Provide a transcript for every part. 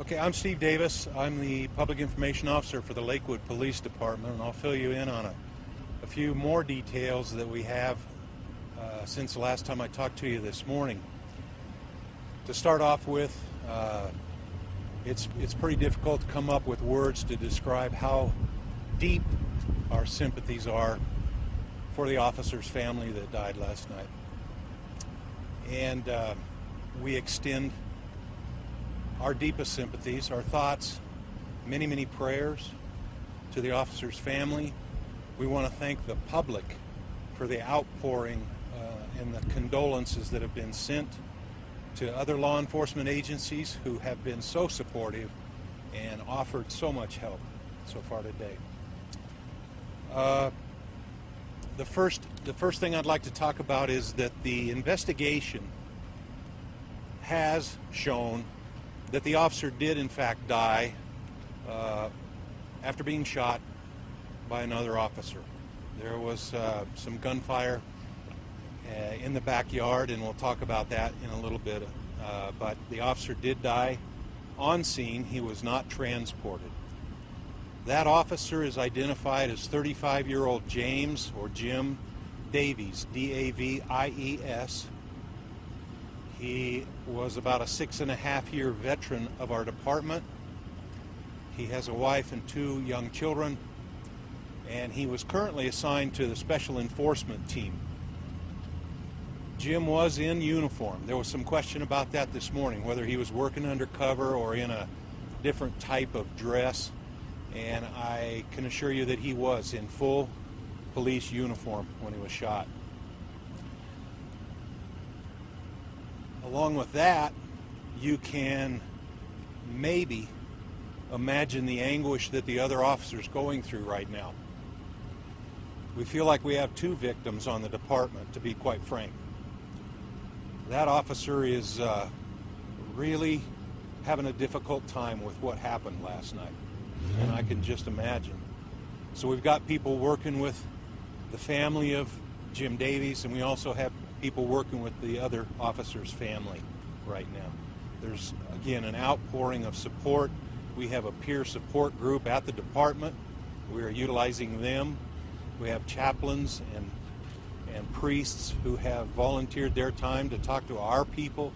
Okay, I'm Steve Davis. I'm the Public Information Officer for the Lakewood Police Department, and I'll fill you in on a few more details that we have since the last time I talked to you this morning. To start off with, it's pretty difficult to come up with words to describe how deep our sympathies are for the officer's family that died last night. And we extend our deepest sympathies, our thoughts, many, many prayers to the officer's family. We want to thank the public for the outpouring and the condolences that have been sent to other law enforcement agencies who have been so supportive and offered so much help so far today. The first thing I'd like to talk about is that the investigation has shown that the officer did in fact die after being shot by another officer. There was some gunfire in the backyard, and we'll talk about that in a little bit, but the officer did die on scene. He was not transported. That officer is identified as 35-year-old James, or Jim Davies, D-A-V-I-E-S. He was about a 6.5-year veteran of our department. He has a wife and 2 young children, and he was currently assigned to the Special Enforcement Team. Jim was in uniform. There was some question about that this morning, whether he was working undercover or in a different type of dress, and I can assure you that he was in full police uniform when he was shot. Along with that, you can maybe imagine the anguish that the other officer's going through right now. We feel like we have 2 victims on the department, to be quite frank. That officer is really having a difficult time with what happened last night, and I can just imagine. So we've got people working with the family of Jim Davies, and we also have people working with the other officer's family right now. There's, again, an outpouring of support. We have a peer support group at the department. We are utilizing them. We have chaplains and priests who have volunteered their time to talk to our people.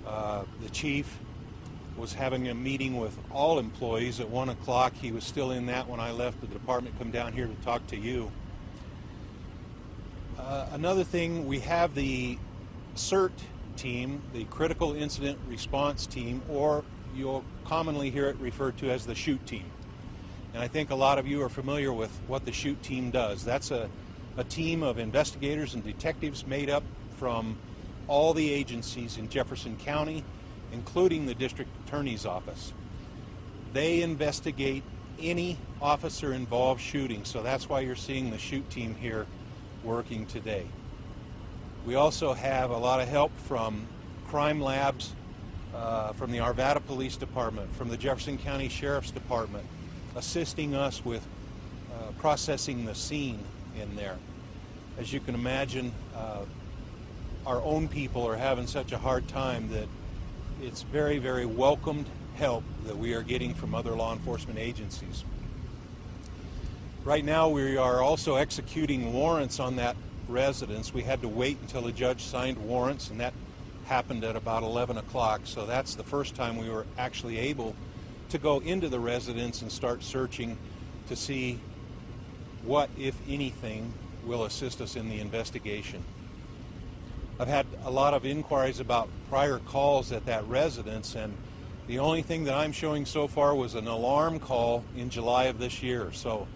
The chief was having a meeting with all employees at 1 o'clock. He was still in that when I left the department, come down here to talk to you. Another thing, we have the CIRT team, the Critical Incident Response Team, or you'll commonly hear it referred to as the SHOOT team. And I think a lot of you are familiar with what the SHOOT team does. That's a team of investigators and detectives made up from all the agencies in Jefferson County, including the District Attorney's Office. They investigate any officer-involved shooting, so that's why you're seeing the SHOOT team here working today. We also have a lot of help from crime labs, from the Arvada Police Department, from the Jefferson County Sheriff's Department, assisting us with processing the scene in there. As you can imagine, our own people are having such a hard time that it's very, very welcomed help that we are getting from other law enforcement agencies. Right now we are also executing warrants on that residence. We had to wait until the judge signed warrants, and that happened at about 11 o'clock, so that's the first time we were actually able to go into the residence and start searching to see what, if anything, will assist us in the investigation. I've had a lot of inquiries about prior calls at that residence, and the only thing that I'm showing so far was an alarm call in July of this year. So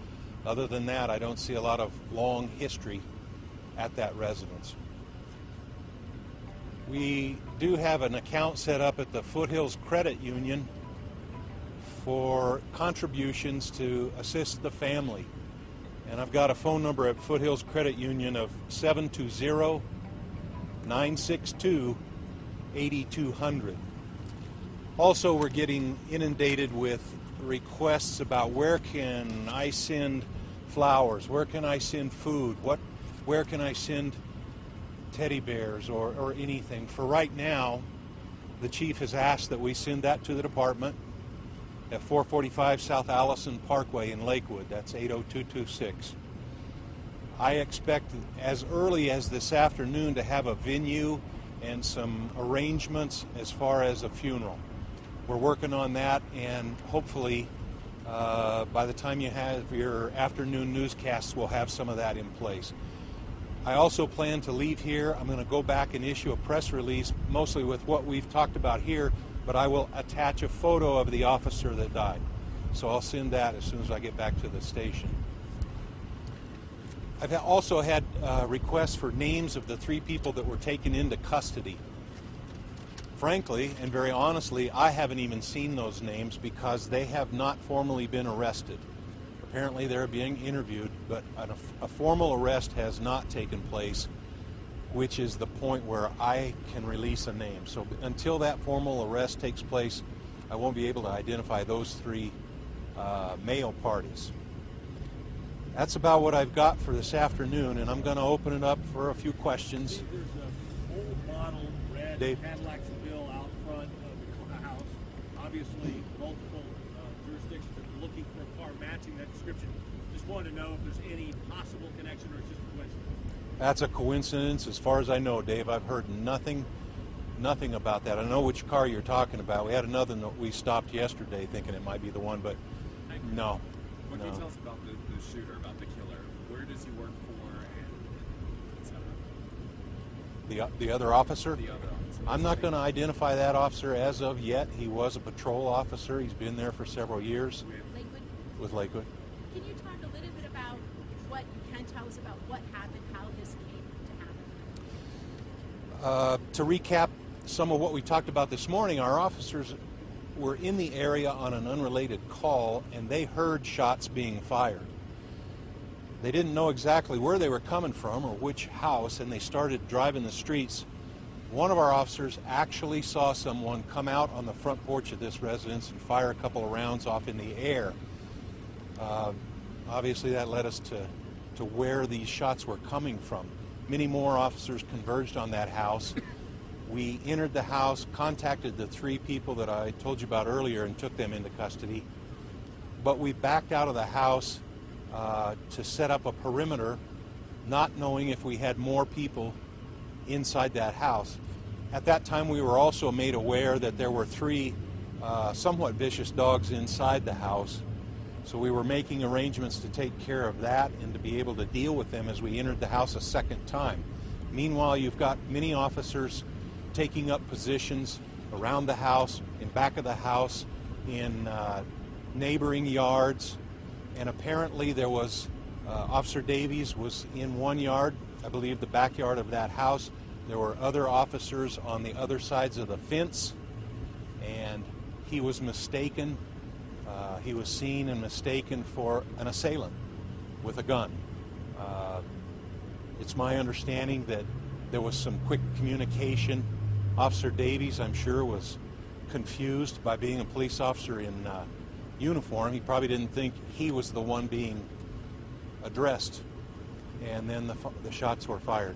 other than that, I don't see a lot of long history at that residence. We do have an account set up at the Foothills Credit Union for contributions to assist the family. And I've got a phone number at Foothills Credit Union of 720-962-8200. Also, we're getting inundated with requests about where can I send flowers, where can I send food, where can I send teddy bears or anything. For right now, the chief has asked that we send that to the department at 445 South Allison Parkway in Lakewood. That's 80226. I expect as early as this afternoon to have a venue and some arrangements as far as a funeral. We're working on that, and hopefully by the time you have your afternoon newscasts, we'll have some of that in place. I also plan to leave here. I'm going to go back and issue a press release, mostly with what we've talked about here, but I will attach a photo of the officer that died. So I'll send that as soon as I get back to the station. I've also had requests for names of the 3 people that were taken into custody. Frankly, and very honestly, I haven't even seen those names because they have not formally been arrested. Apparently they're being interviewed, but a formal arrest has not taken place, which is the point where I can release a name. So until that formal arrest takes place, I won't be able to identify those 3 male parties. That's about what I've got for this afternoon, and I'm going to open it up for a few questions. There's an old model red Cadillac Seville out front of the house. Obviously, multiple jurisdictions are looking for a car matching that description. Just wanted to know if there's any possible connection or it's just a coincidence. That's a coincidence, as far as I know, Dave. I've heard nothing about that. I know which car you're talking about. We had another that we stopped yesterday thinking it might be the one, but no. What can you tell us about the shooter, about the killer? Where does he work for, and et cetera? The other officer? The other officer. I'm not going to identify that officer as of yet. He was a patrol officer. He's been there for several years. Lakewood? With Lakewood. Can you talk a little bit about what you can tell us about what happened, how this came to happen? To recap some of what we talked about this morning, our officers were in the area on an unrelated call, and they heard shots being fired. They didn't know exactly where they were coming from or which house, and they started driving the streets. One of our officers actually saw someone come out on the front porch of this residence and fire a couple of rounds off in the air. Obviously that led us to where these shots were coming from. Many more officers converged on that house. We entered the house, contacted the 3 people that I told you about earlier and took them into custody. But we backed out of the house to set up a perimeter, not knowing if we had more people inside that house. At that time, we were also made aware that there were 3 somewhat vicious dogs inside the house. So we were making arrangements to take care of that and to be able to deal with them as we entered the house a second time. Meanwhile, you've got many officers taking up positions around the house, in back of the house, in neighboring yards, and apparently there was Officer Davies was in one yard, I believe the backyard of that house. There were other officers on the other sides of the fence, and he was mistaken. He was seen and mistaken for an assailant with a gun. It's my understanding that there was some quick communication. Officer Davies, I'm sure, was confused by being a police officer in uniform. He probably didn't think he was the one being addressed. And then the shots were fired.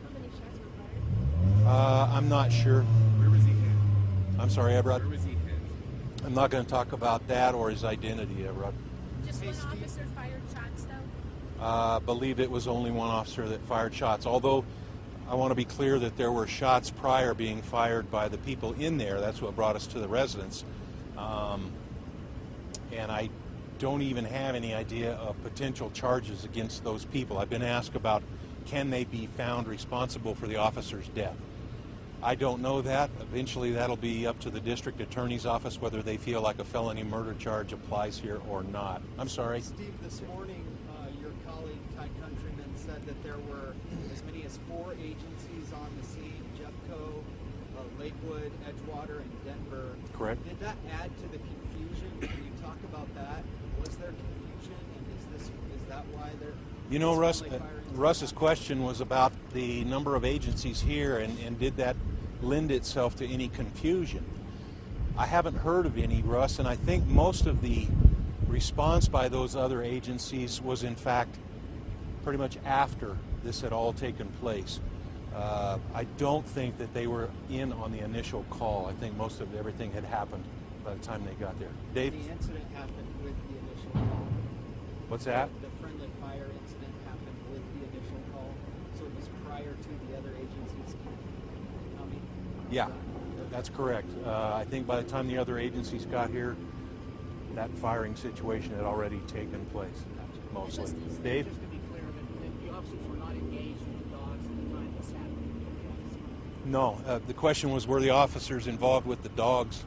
How many shots were fired? I'm not sure. Where was he hit? I'm sorry, Ebrod. Where was he hit? I'm not going to talk about that or his identity, Ebrod. Just one officer fired shots, though? I believe it was only one officer that fired shots, although I want to be clear that there were shots prior being fired by the people in there. That's what brought us to the residence. And I don't even have any idea of potential charges against those people. I've been asked about can they be found responsible for the officer's death. I don't know that. Eventually that'll be up to the district attorney's office whether they feel like a felony murder charge applies here or not. I'm sorry. Steve, this morning your colleague Ty Countryman said that there were as many as 4 agencies on the scene: Jeffco, Lakewood, Edgewater, and Denver. Correct. Did that add to the confusion? Can you talk about that? Was there confusion, and is that why they're... You know, Russ's question was about the number of agencies here and did that lend itself to any confusion. I haven't heard of any, Russ, and I think most of the response by those other agencies was in fact pretty much after this had all taken place. I don't think that they were in on the initial call. I think most of everything had happened by the time they got there. Dave? The incident happened with the initial call. What's that? The friendly fire incident happened with the initial call, so it was prior to the other agencies coming? Yeah, that's correct. I think by the time the other agencies got here, that firing situation had already taken place, mostly. Dave? Just to be clear, that the officers were not engaged with the dogs at the time this happened? No, the question was, were the officers involved with the dogs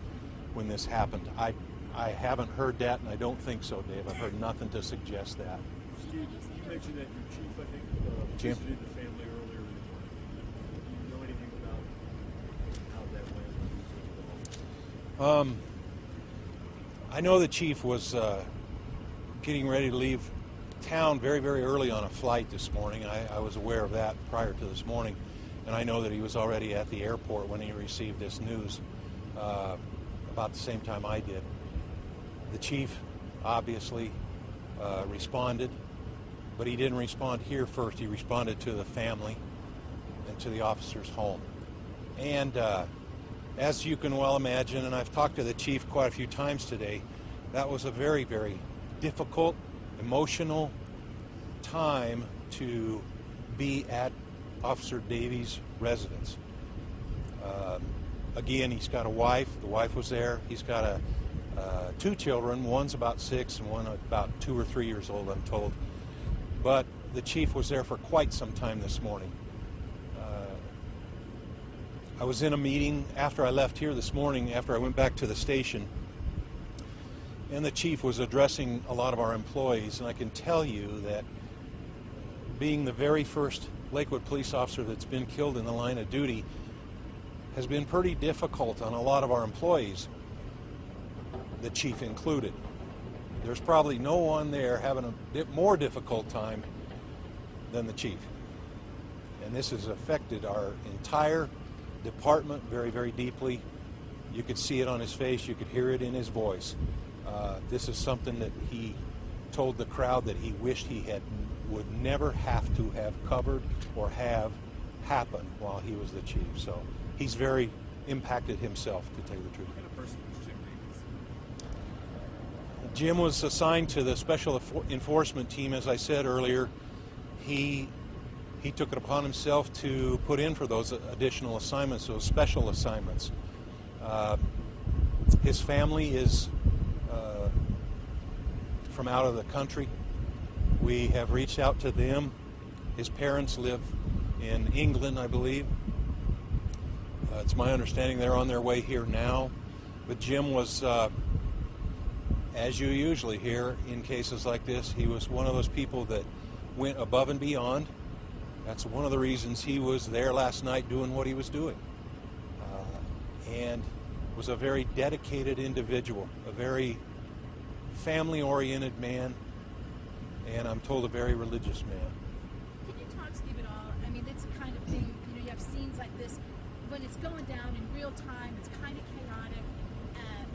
when this happened? I haven't heard that, and I don't think so, Dave. I've heard nothing to suggest that. Steve, you mentioned that your chief, I think, Jim? visited the family earlier. Do you know anything about how that went? I know the chief was getting ready to leave town very, very early on a flight this morning. I was aware of that prior to this morning, and I know that he was already at the airport when he received this news about the same time I did. The chief obviously responded, but he didn't respond here first. He responded to the family and to the officer's home. And as you can well imagine, and I've talked to the chief quite a few times today, that was a very, very difficult, emotional time to be at Officer Davies' residence. Again, he's got a wife. The wife was there. He's got two children. One's about 6 and one about 2 or 3 years old, I'm told. But the chief was there for quite some time this morning. I was in a meeting after I left here this morning, after I went back to the station, and the chief was addressing a lot of our employees, and I can tell you that being the very first Lakewood police officer that's been killed in the line of duty has been pretty difficult on a lot of our employees, the chief included. There's probably no one there having a more difficult time than the chief. And this has affected our entire department very, very deeply. You could see it on his face. You could hear it in his voice. This is something that he told the crowd that he wished he would never have to have covered or have happen while he was the chief. So he's very impacted himself, to tell you the truth. What kind of person was Jim Davies? Jim was assigned to the Special Enforcement Team, as I said earlier. He took it upon himself to put in for those additional assignments, those special assignments. His family is from out of the country. We have reached out to them. His parents live in England, I believe. It's my understanding they're on their way here now. But Jim was, as you usually hear in cases like this, he was one of those people that went above and beyond. That's one of the reasons he was there last night doing what he was doing. And was a very dedicated individual, a very family-oriented man, and I'm told a very religious man. Can you talk, Steve, at all? I mean, it's the kind of thing, you have scenes like this, when it's going down in real time, it's kind of chaotic,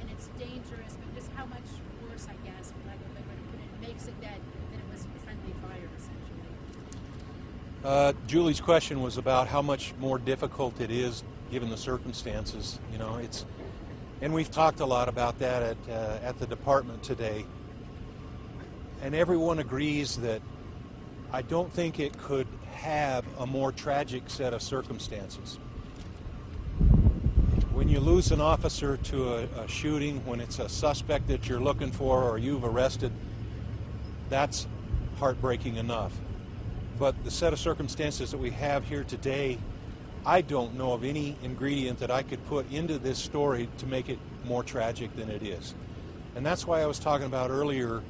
and it's dangerous, but just how much worse, I guess, for lack of a better way to put it, makes it that it was friendly fire, essentially. Julie's question was about how much more difficult it is given the circumstances. You know, and we've talked a lot about that at the department today. And everyone agrees that I don't think it could have a more tragic set of circumstances. When you lose an officer to a shooting, when it's a suspect that you're looking for or you've arrested, that's heartbreaking enough. But the set of circumstances that we have here today, I don't know of any ingredient that I could put into this story to make it more tragic than it is. And that's why I was talking about earlier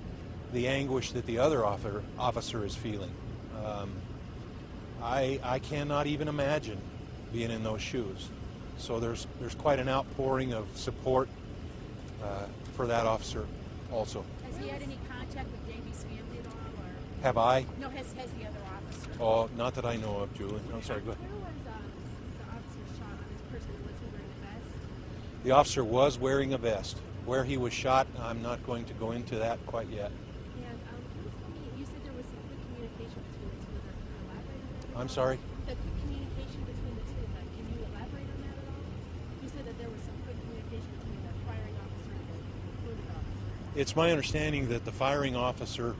the anguish that the other officer is feeling. I cannot even imagine being in those shoes. So there's quite an outpouring of support for that officer also. Has he had any contact with Davies' family at all? Or? Have I? No, has the other officer? Oh, not that I know of, Julie. I'm sorry, go ahead. Where was the officer shot on his person? Was he wearing a vest? The officer was wearing a vest. Where he was shot, I'm not going to go into that quite yet. And can you tell me, you said there was some good communication between the two of them. Can you elaborate on that? I'm sorry? The good communication between It's my understanding that the firing officer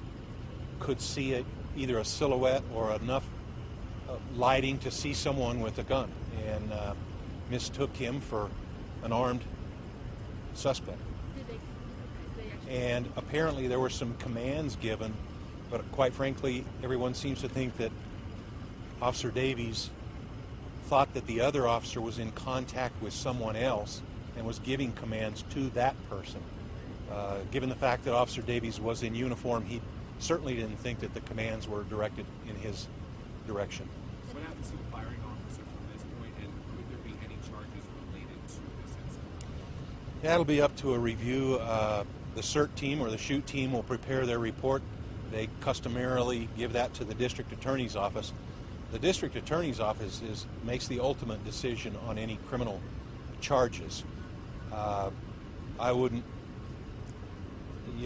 could see it, either a silhouette or enough lighting to see someone with a gun, and mistook him for an armed suspect. Did they actually? And apparently there were some commands given, but quite frankly, everyone seems to think that Officer Davies thought that the other officer was in contact with someone else and was giving commands to that person. Given the fact that Officer Davies was in uniform, he certainly didn't think that the commands were directed in his direction. What happens to the firing officer from this point, and could there be any charges related to this incident? That'll be up to a review. The CERT team or the shoot team will prepare their report. They customarily give that to the district attorney's office. The district attorney's office makes the ultimate decision on any criminal charges. I wouldn't,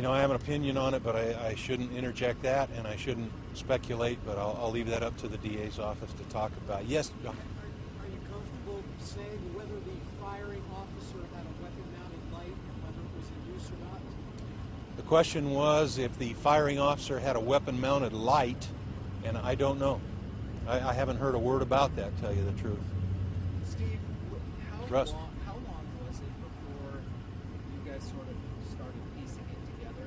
I have an opinion on it, but I shouldn't interject that, and I shouldn't speculate, but I'll leave that up to the DA's office to talk about. Yes, John? Are you comfortable saying whether the firing officer had a weapon-mounted light and whether it was in use or not? The question was if the firing officer had a weapon-mounted light, and I don't know. I haven't heard a word about that, to tell you the truth. Steve, Russ? how long was it before you guys sort of started piecing it together?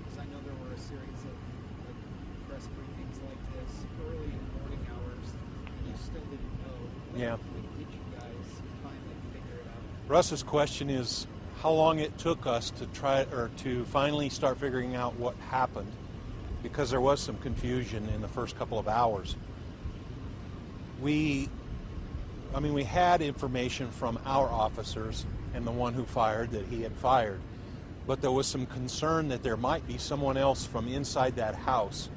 Because I know there were a series of press briefings like this early in the morning hours, and you still didn't know. Yeah. When did you guys finally figure it out? Russ's question is how long it took us to to finally start figuring out what happened, because there was some confusion in the first couple of hours. We had information from our officers and the one who fired that he had fired, but there was some concern that there might be someone else from inside that house.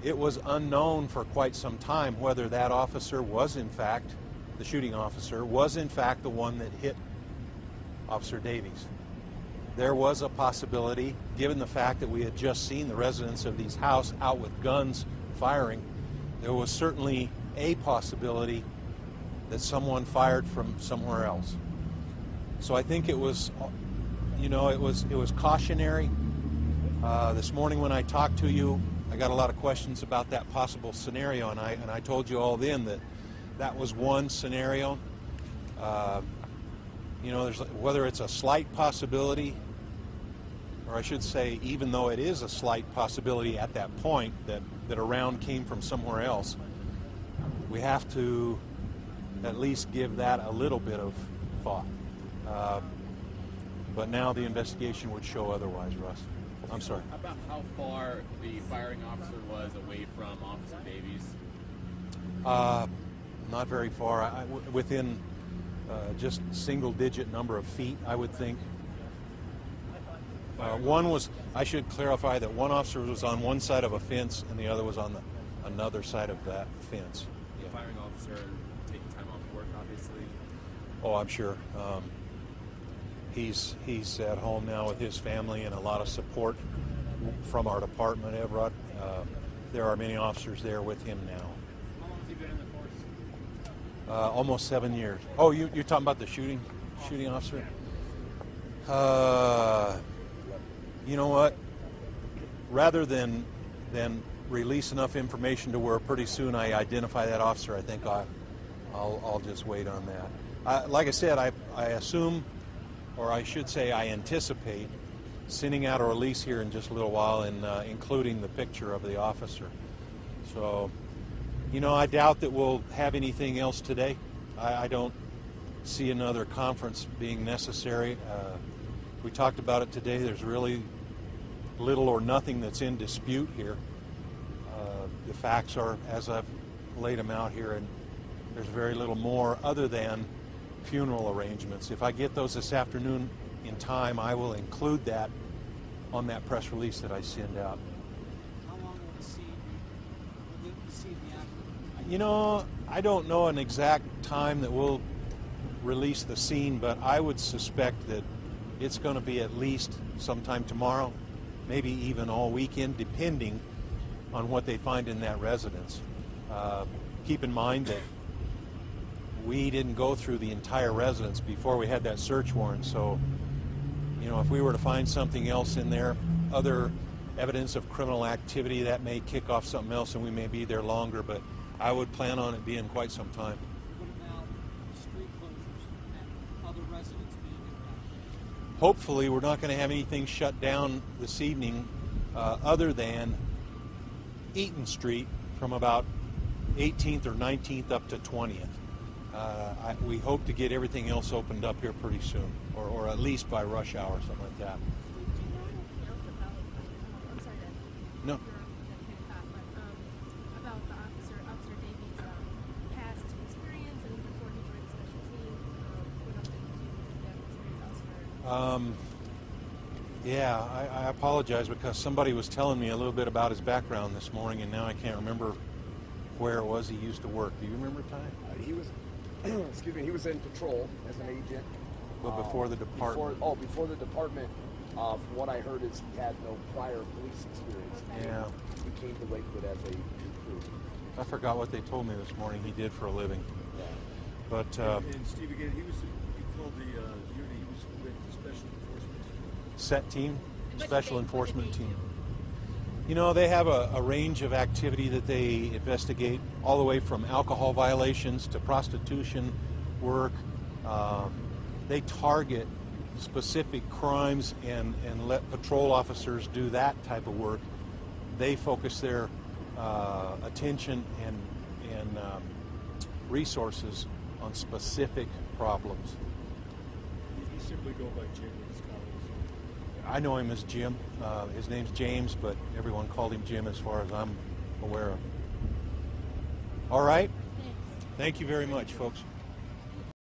It was unknown for quite some time whether that officer was in fact, the shooting officer, was in fact the one that hit Officer Davies. There was a possibility, given the fact that we had just seen the residents of these houses out with guns firing, there was certainly a possibility that someone fired from somewhere else. So I think it was, it was cautionary. This morning when I talked to you, I got a lot of questions about that possible scenario, and I told you all then that was one scenario. There's whether it's a slight possibility, or I should say, even though it is a slight possibility at that point that a round came from somewhere else, we have to at least give that a little bit of thought. But now the investigation would show otherwise, Russ. I'm sorry. About how far the firing officer was away from Officer Davies? Not very far. Within just single-digit number of feet, I would think. I should clarify that one officer was on one side of a fence and the other was on another side of that fence. The firing officer taking time off work, obviously. Oh, I'm sure. He's at home now with his family and a lot of support from our department, Everett. There are many officers there with him now. How long has he been in the force? Almost 7 years. Oh, you're talking about the shooting officer? You know what? Rather than release enough information to where pretty soon I identify that officer, I think I'll just wait on that. Like I said, I assume, or I should say I anticipate, sending out a release here in just a little while and including the picture of the officer. So, I doubt that we'll have anything else today. I don't see another conference being necessary. We talked about it today. There's really little or nothing that's in dispute here. The facts are as I've laid them out here, and there's very little more other than funeral arrangements. If I get those this afternoon in time, I will include that on that press release that I send out. How long will the scene be active? I don't know an exact time that we'll release the scene, but I would suspect that it's going to be at least sometime tomorrow, maybe even all weekend, depending on what they find in that residence. Keep in mind that we didn't go through the entire residence before we had that search warrant, so You know, if we were to find something else in there, other evidence of criminal activity, that may kick off something else and we may be there longer, but I would plan on it being quite some time. What about street closures and other residents being impacted? Hopefully we're not going to have anything shut down this evening other than Eaton Street from about 18th or 19th up to 20th. We hope to get everything else opened up here pretty soon, or at least by rush hour, something like that. Steve, do you know anything else about, I'm sorry to No. about the Officer Davies' past experience, and before he joined the special team, what else did he do? Did he have experience elsewhere? Yeah, I apologize because somebody was telling me a little bit about his background this morning, and now I can't remember where it was he used to work. Do you remember, Ty? He was, excuse me, he was in patrol as an agent. Well, before the department. Before the department. From what I heard is he had no prior police experience. Yeah. He came to Lakewood as a recruit. I forgot what they told me this morning he did for a living. Yeah. But And Steve, again, he called the unit, he was with the Special Enforcement. set team, What special did they enforcement do? team. You know, they have a range of activity that they investigate, all the way from alcohol violations to prostitution work. They target specific crimes and let patrol officers do that type of work. They focus their attention and resources on specific problems. He simply go by Jim in his colleagues. I know him as Jim. His name's James, but everyone called him Jim as far as I'm aware of. All right. Thanks. Thank you very much, folks.